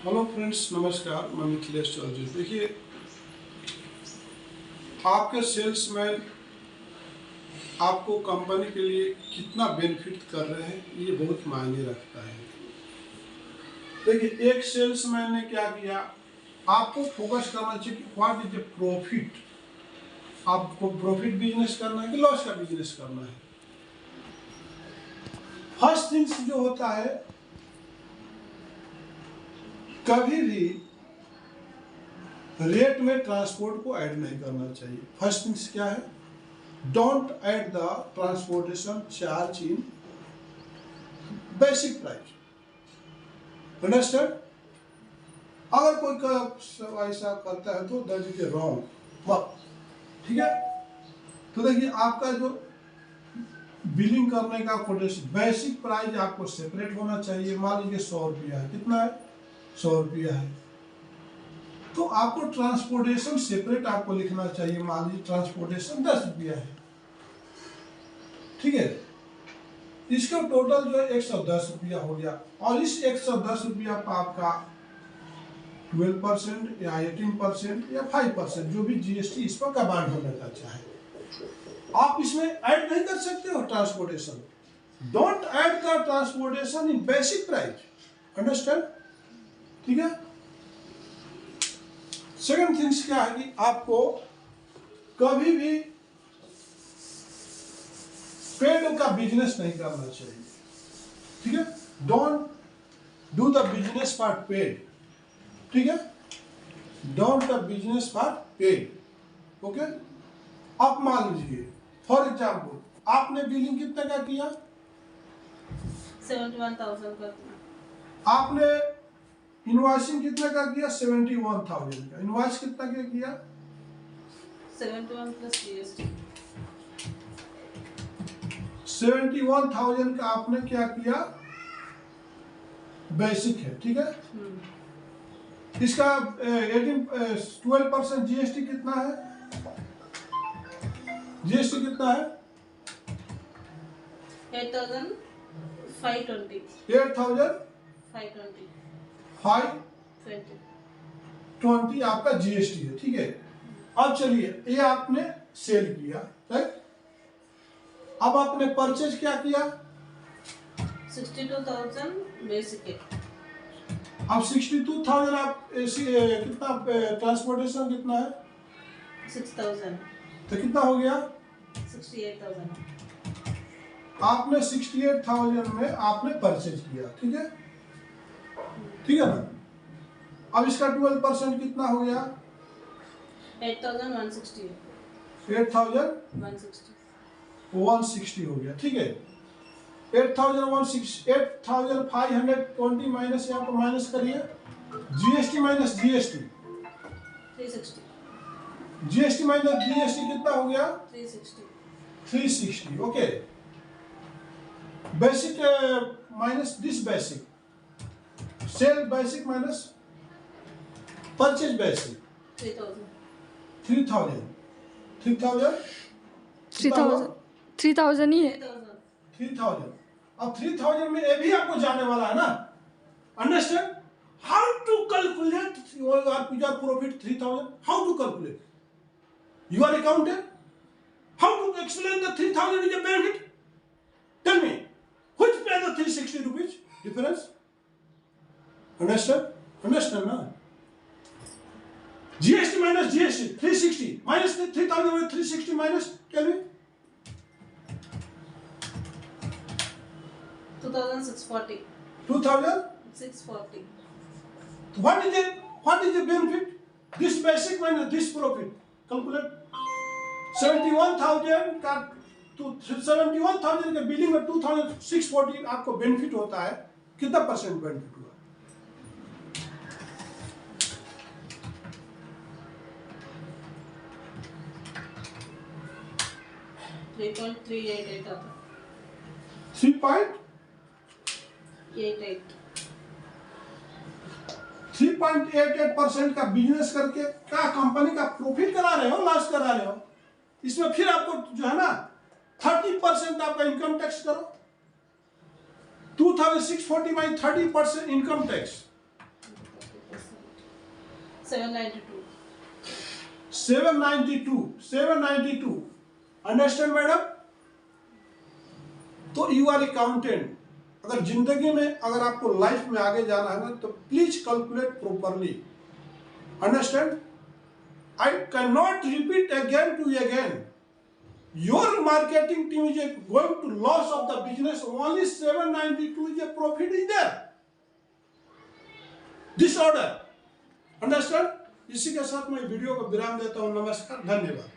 Hello friends, नमस्कार। मैं मिथिलेश चौधरी। देखिए, आपके सेल्समैन आपको कंपनी के लिए कितना बेनिफिट कर रहे हैं, ये बहुत मायने रखता है। देखिए, एक सेल्समैन ने क्या किया, आपको फोकस करना चाहिए कि व्हाट इज द प्रॉफिट। आपको प्रॉफिट बिजनेस करना है कि लॉस का बिजनेस करना है। फर्स्ट थिंग्स जो होता है, कभी भी रेट में ट्रांसपोर्ट को ऐड नहीं करना चाहिए। फर्स्ट थिंग्स क्या है, don't add the transportation charge in basic price. Understand? अगर कोई ऐसा करता है तो दैट इज रॉन्ग। ठीक है, तो देखिए, आपका जो बिलिंग करने का कोटेशन, बेसिक प्राइस आपको सेपरेट होना चाहिए। मान लीजिए 100 रुपया है, कितना है, 100 रुपया है, तो आपको ट्रांसपोर्टेशन सेपरेट आपको लिखना चाहिए। मान लीजिए ट्रांसपोर्टेशन 10 रुपया है, ठीक है, इसका टोटल जो है 110 रुपया हो गया। और इस 110 रुपया पर आपका 12% या 18% या 5% जो भी जीएसटी इस पर कमांड होने का चाहे, आप इसमें ऐड नहीं कर सकते हो transportation. Don't add the transportation in basic price. Understand? ठीक है। सेकंड थिंग्स क्या है कि आपको कभी भी पेड का बिजनेस नहीं करना चाहिए। ठीक है, don't do the business for paid. ठीक है, don't the business for paid. Okay, आप मान लीजिए फॉर एग्जाम्पल आपने बिलिंग कितने का किया, 71,000 का। आपने इनवॉइसिंग कितने का किया, 71,000 का। इनवॉइस कितना का किया, 71 प्लस जीएसटी। 71,000 का आपने क्या किया, बेसिक है। ठीक है, इसका 12% जीएसटी कितना है, जीएसटी कितना है, 8,520। 8,520 आपका जीएसटी है। ठीक है, अब चलिए, ये आपने सेल किया, राइट। अब आपने परचेज क्या किया, 62,000 बेसिक है। अब 62,000 आप कितना ट्रांसपोर्टेशन कितना है, 6,000, तो कितना हो गया, 68,000। आपने 68,000 में आपने परचेज किया। ठीक है, ठीक है ना। अब इसका 12% कितना हो गया, 8,160 है। 8,160 हो गया। ठीक है, 8,520 माइनस, यहाँ पर माइनस करिए, GST minus GST, 360, GST minus GST कितना हो गया, 360। Okay. Basic minus this basic, sale basic minus purchase basic, 3,000। 3,000 ही है। 3,000। अब 3,000 में ये भी आपको जाने वाला है ना। Understand how to calculate your profit 3,000, how to calculate, you are accountant, how to explain the 3,000 is a benefit, tell me which pay the 360 rupees difference. Understand ना। जीएसटी माइनस जीएसटी 360 माइनस 3,000 में 360 minus, tell me 2,640. 2,640. What is the benefit? This basic minus this profit. Calculate 71,000 का, तो 71,000 के billing में 2,640 आपको benefit होता है। कितना परसेंट बेनिफिट हुआ, 3.388 आता। 3.88% का बिजनेस करके क्या कंपनी का प्रॉफिट करा रहे हो, लॉस करा रहे हो। इसमें फिर आपको जो है ना 30% आपका इनकम टैक्स करो, 2,640 में 30% इनकम टैक्स, 792. 792. Understand madam? तो यू आर अकाउंटेंट। अगर जिंदगी में अगर आपको लाइफ में आगे जाना है ना तो please calculate properly. Understand? I can not repeat again to again. Your marketing team is going to loss of the business. Only 792 is a profit is there. Disorder. Understand? इसी के साथ मैं वीडियो को विराम देता हूं। नमस्कार, धन्यवाद।